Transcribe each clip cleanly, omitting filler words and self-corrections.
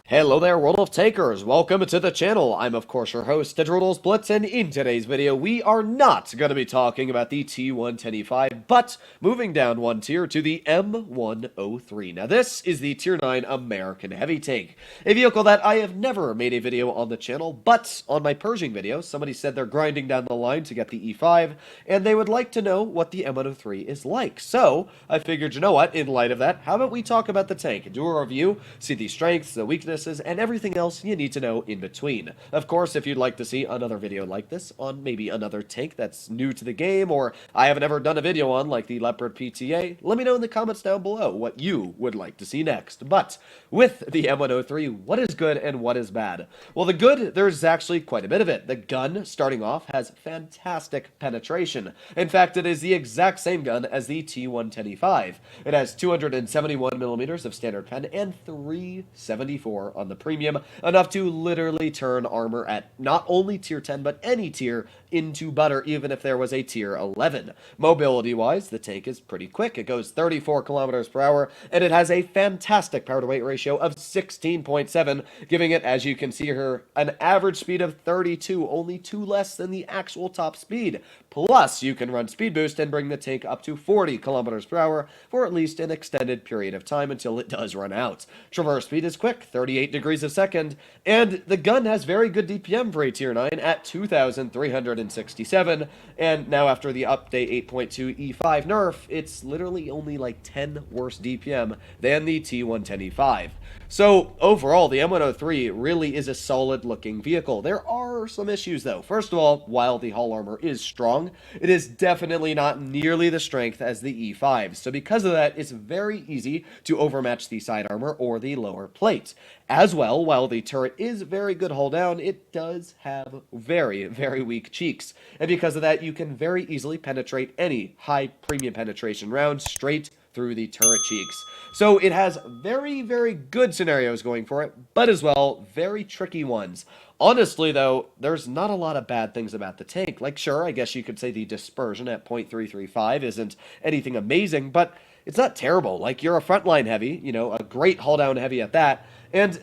Hello there, World of Takers! Welcome to the channel. I'm, of course, your host, Droodles, Blitz, and in today's video, we are not going to be talking about the T110E5, but moving down one tier to the M103. Now, this is the Tier 9 American Heavy Tank, a vehicle that I have never made a video on the channel, but on my Pershing video, somebody said they're grinding down the line to get the E5, and they would like to know what the M103 is like. So, I figured, you know what, in light of that, how about we talk about the tank, do a review, see the strengths, the weaknesses, and everything else you need to know in between. Of course, if you'd like to see another video like this on maybe another tank that's new to the game, or I haven't ever done a video on, like the Leopard PTA, let me know in the comments down below what you would like to see next. But with the M103, what is good and what is bad? Well, the good, there's actually quite a bit of it. The gun, starting off, has fantastic penetration. In fact, it is the exact same gun as the T110E5. It has 271 millimeters of standard pen and 374 on the premium, enough to literally turn armor at not only tier 10 but any tier into butter, even if there was a tier 11. Mobility wise, the tank is pretty quick. It goes 34 kilometers per hour, and it has a fantastic power to weight ratio of 16.7, giving it, as you can see here, an average speed of 32, only 2 less than the actual top speed. Plus, you can run speed boost and bring the tank up to 40 kilometers per hour for at least an extended period of time until it does run out. Traverse speed is quick, 38 degrees a second, and the gun has very good DPM for a tier 9 at 2,367, and now after the update 8.2 E5 nerf, it's literally only like 10 worse DPM than the T110E5. So overall, the M103 really is a solid looking vehicle. There are some issues though. First of all, while the hull armor is strong, it is definitely not nearly the strength as the E5. So because of that, it's very easy to overmatch the side armor or the lower plate. As well, while the turret is very good hull down, it does have very, very weak cheeks. And because of that, you can very easily penetrate any high premium penetration round straight through the turret cheeks. So it has very, very good scenarios going for it, but as well, very tricky ones. Honestly, though, there's not a lot of bad things about the tank. Like, sure, I guess you could say the dispersion at .335 isn't anything amazing, but it's not terrible. Like, you're a frontline heavy, you know, a great hull down heavy at that, and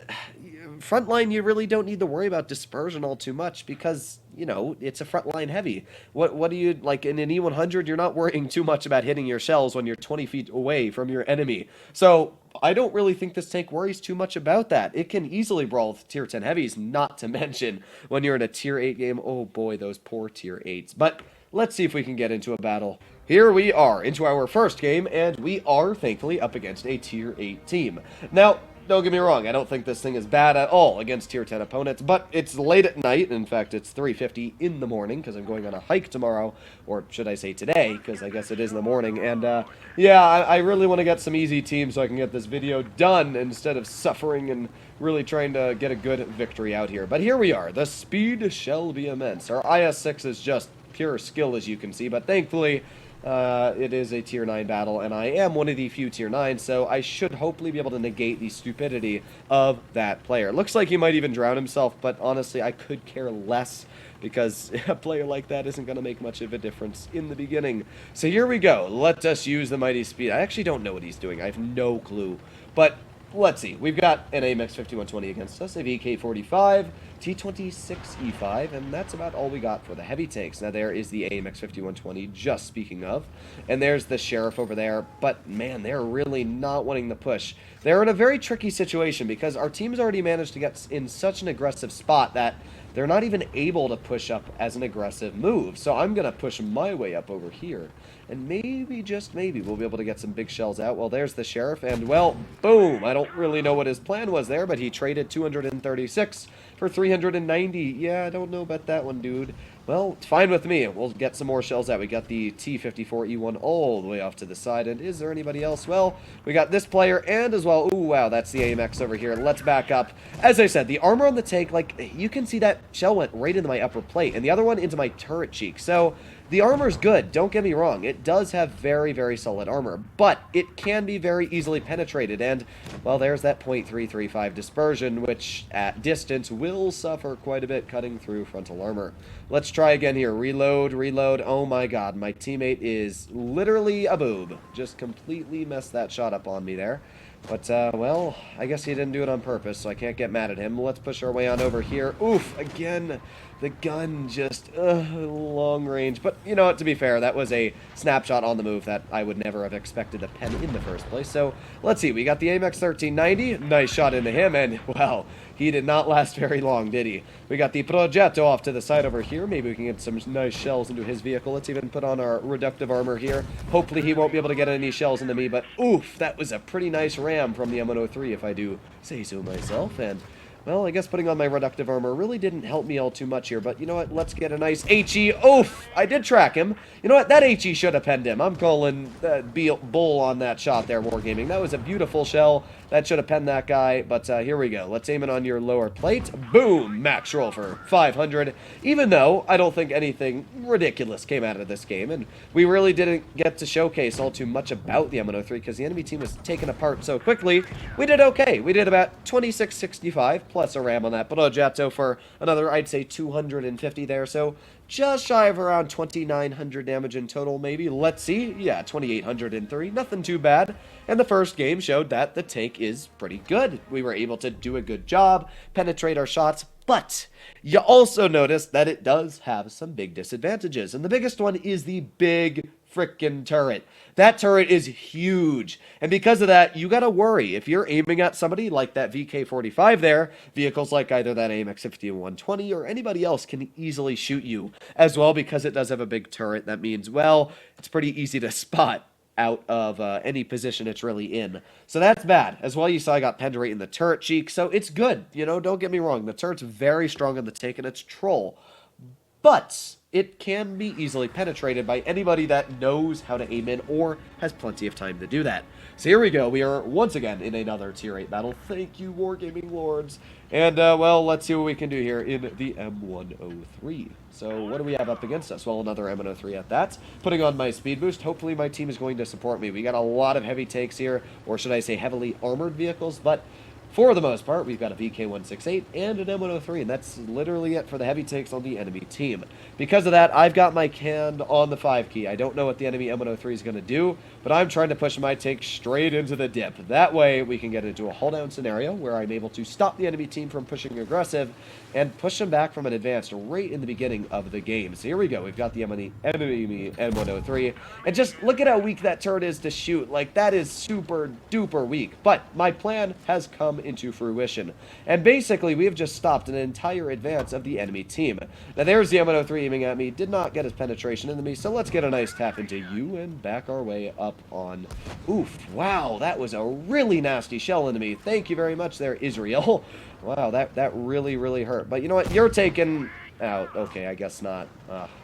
frontline, you really don't need to worry about dispersion all too much because, you know, it's a frontline heavy. What do you, like, in an E100, you're not worrying too much about hitting your shells when you're 20 feet away from your enemy. So I don't really think this tank worries too much about that. It can easily brawl with tier 10 heavies, not to mention when you're in a tier 8 game. Oh boy, those poor tier 8s. But let's see if we can get into a battle. Here we are into our first game, and we are thankfully up against a tier 8 team. Now, don't get me wrong, I don't think this thing is bad at all against tier 10 opponents, but it's late at night. In fact, it's 3:50 in the morning because I'm going on a hike tomorrow, or should I say today, because I guess it is in the morning. And yeah, I really want to get some easy teams so I can get this video done instead of suffering and really trying to get a good victory out here. But here we are. The speed shall be immense. Our IS-6 is just pure skill, as you can see, but thankfully it is a tier 9 battle, and I am one of the few tier 9s, so I should hopefully be able to negate the stupidity of that player. Looks like he might even drown himself, but honestly, I could care less because a player like that isn't going to make much of a difference in the beginning. So here we go. Let us use the mighty speed. I actually don't know what he's doing. I have no clue. But let's see. We've got an AMX 5120 against us, a VK45, T26E5, and that's about all we got for the heavy tanks. Now there is the AMX 5120, just speaking of, and there's the Sheriff over there, but man, they're really not wanting to push. They're in a very tricky situation because our team's already managed to get in such an aggressive spot that they're not even able to push up as an aggressive move. So I'm going to push my way up over here. And maybe, just maybe, we'll be able to get some big shells out. Well, there's the Sheriff, and, well, boom! I don't really know what his plan was there, but he traded 236 for 390. Yeah, I don't know about that one, dude. Well, it's fine with me. We'll get some more shells out. We got the T54E1 all the way off to the side. And is there anybody else? Well, we got this player and as well. Ooh, wow, that's the AMX over here. Let's back up. As I said, the armor on the tank, like, you can see that shell went right into my upper plate and the other one into my turret cheek. So the armor's good, don't get me wrong. It does have very, very solid armor, but it can be very easily penetrated, and, well, there's that .335 dispersion, which, at distance, will suffer quite a bit cutting through frontal armor. Let's try again here. Reload, reload. Oh my god, my teammate is literally a boob. Just completely messed that shot up on me there. But, well, I guess he didn't do it on purpose, so I can't get mad at him. Let's push our way on over here. Oof, again, the gun just, long range. But, you know what, to be fair, that was a snapshot on the move that I would never have expected to pen in the first place. So, let's see, we got the AMX 1390, nice shot into him, and, well, he did not last very long, did he? We got the Progetto off to the side over here. Maybe we can get some nice shells into his vehicle. Let's even put on our reductive armor here. Hopefully he won't be able to get any shells into me, but oof, that was a pretty nice ram from the M103, if I do say so myself. And, well, I guess putting on my reductive armor really didn't help me all too much here, but you know what? Let's get a nice HE. Oof! I did track him. You know what? That HE should have penned him. I'm calling bull on that shot there, Wargaming. That was a beautiful shell. That should have penned that guy, but here we go. Let's aim it on your lower plate. Boom! Max roll for 500. Even though I don't think anything ridiculous came out of this game, and we really didn't get to showcase all too much about the M103 because the enemy team was taken apart so quickly, we did okay. We did about 2665 plus a ram on that Progetto for another, I'd say, 250 there, so just shy of around 2,900 damage in total, maybe. Let's see. Yeah, 2,803. Nothing too bad. And the first game showed that the tank is pretty good. We were able to do a good job, penetrate our shots, but you also notice that it does have some big disadvantages. And the biggest one is the big frickin' turret. That turret is huge. And because of that, you gotta worry. If you're aiming at somebody like that VK-45 there, vehicles like either that AMX 5120 or anybody else can easily shoot you as well because it does have a big turret. That means, well, it's pretty easy to spot out of any position it's really in. So that's bad. As well, you saw I got penned right in the turret cheek, so it's good. You know, don't get me wrong. The turret's very strong on the tank, and it's troll. But it can be easily penetrated by anybody that knows how to aim in or has plenty of time to do that. So here we go. We are once again in another Tier 8 battle. Thank you, Wargaming Lords. And, well, let's see what we can do here in the M103. So what do we have up against us? Well, another M103 at that. Putting on my speed boost. Hopefully my team is going to support me. We got a lot of heavy takes here, or should I say heavily armored vehicles, but for the most part, we've got a VK-168 and an M103, and that's literally it for the heavy takes on the enemy team. Because of that, I've got my hand on the 5 key. I don't know what the enemy M103 is going to do, but I'm trying to push my tank straight into the dip. That way, we can get into a hold-down scenario where I'm able to stop the enemy team from pushing aggressive and push them back from an advance right in the beginning of the game. So here we go. We've got the enemy M103, and just look at how weak that turret is to shoot. Like, that is super duper weak. But my plan has come into fruition. And basically, we have just stopped an entire advance of the enemy team. Now, there's the M103 aiming at me. Did not get his penetration into me, so let's get a nice tap into you and back our way up on... Oof, wow, that was a really nasty shell into me. Thank you very much there, Israel. Wow, that really, really hurt. But you know what? You're taken out. Okay, I guess not.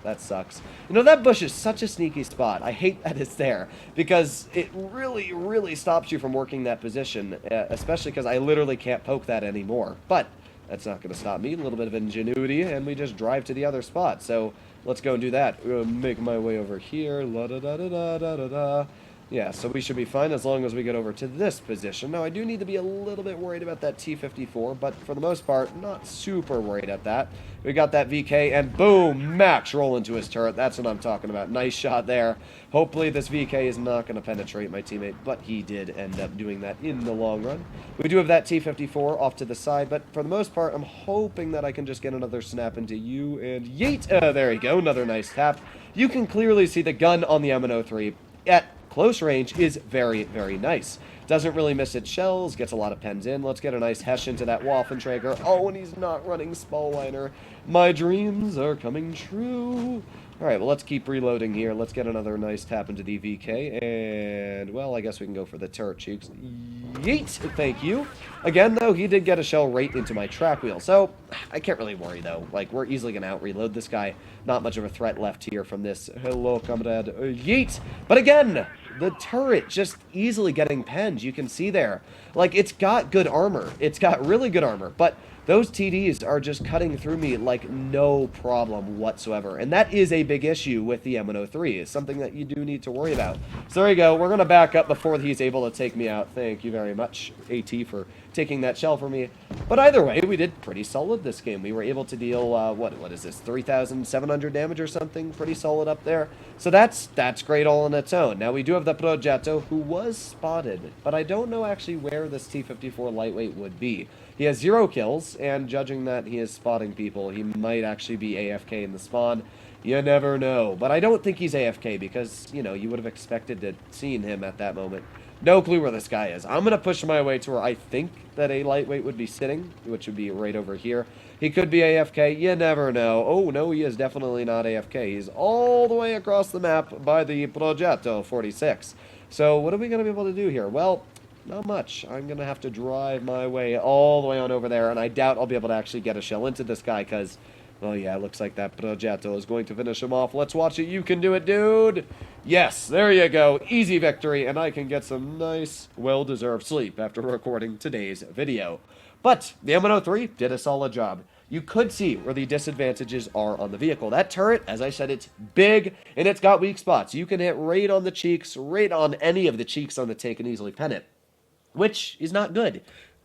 That sucks. You know, that bush is such a sneaky spot. I hate that it's there because it really, really stops you from working that position, especially because I literally can't poke that anymore. But that's not going to stop me. A little bit of ingenuity, and we just drive to the other spot. So let's go and do that. Make my way over here. La-da-da-da-da-da-da-da. Yeah, so we should be fine as long as we get over to this position. Now, I do need to be a little bit worried about that T-54, but for the most part, not super worried at that. We got that VK, and boom, Max roll into his turret. That's what I'm talking about. Nice shot there. Hopefully, this VK is not going to penetrate my teammate, but he did end up doing that in the long run. We do have that T-54 off to the side, but for the most part, I'm hoping that I can just get another snap into you, and yeet! There you go, another nice tap. You can clearly see the gun on the M103 at close range is very, very nice. Doesn't really miss its shells, gets a lot of pens in. Let's get a nice hesh into that Waffenträger. Oh, and he's not running Spallweiner. My dreams are coming true. Alright, well, let's keep reloading here. Let's get another nice tap into the VK. And, well, I guess we can go for the turret cheeks. Yeet! Thank you. Again, though, he did get a shell right into my track wheel. So, I can't really worry, though. Like, we're easily going to out-reload this guy. Not much of a threat left here from this. Hello, comrade. Yeet! But again, the turret just easily getting penned. You can see there. Like, it's got good armor. It's got really good armor. But those TDs are just cutting through me like no problem whatsoever. And that is a big issue with the M103. It's something that you do need to worry about. So there you go. We're going to back up before he's able to take me out. Thank you very much, AT, for taking that shell for me. But either way, we did pretty solid this game. We were able to deal, what is this, 3,700 damage or something? Pretty solid up there. So that's great all on its own. Now, we do have the Progetto, who was spotted, but I don't know actually where this T-54 lightweight would be. He has 0 kills, and judging that he is spotting people, he might actually be AFK in the spawn. You never know. But I don't think he's AFK because, you know, you would have expected to seen him at that moment. No clue where this guy is. I'm going to push my way to where I think that a lightweight would be sitting, which would be right over here. He could be AFK. You never know. Oh, no, he is definitely not AFK. He's all the way across the map by the Progetto 46. So what are we going to be able to do here? Well, not much. I'm going to have to drive my way all the way on over there, and I doubt I'll be able to actually get a shell into this guy because, well, yeah, it looks like that Progetto is going to finish him off. Let's watch it. You can do it, dude. Yes, there you go. Easy victory, and I can get some nice, well-deserved sleep after recording today's video. But the M103 did a solid job. You could see where the disadvantages are on the vehicle. That turret, as I said, it's big, and it's got weak spots. You can hit right on the cheeks, right on any of the cheeks on the tank and easily pen it, which is not good.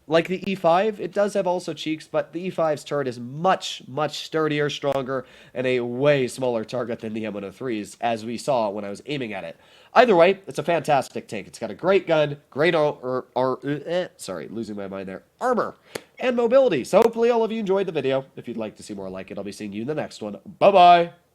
Like the E5, it does have also cheeks, but the E5's turret is much, much sturdier, stronger, and a way smaller target than the M103's, as we saw when I was aiming at it. Either way, it's a fantastic tank. It's got a great gun, great losing my mind there, armor, and mobility. So hopefully all of you enjoyed the video. If you'd like to see more like it, I'll be seeing you in the next one. Bye-bye!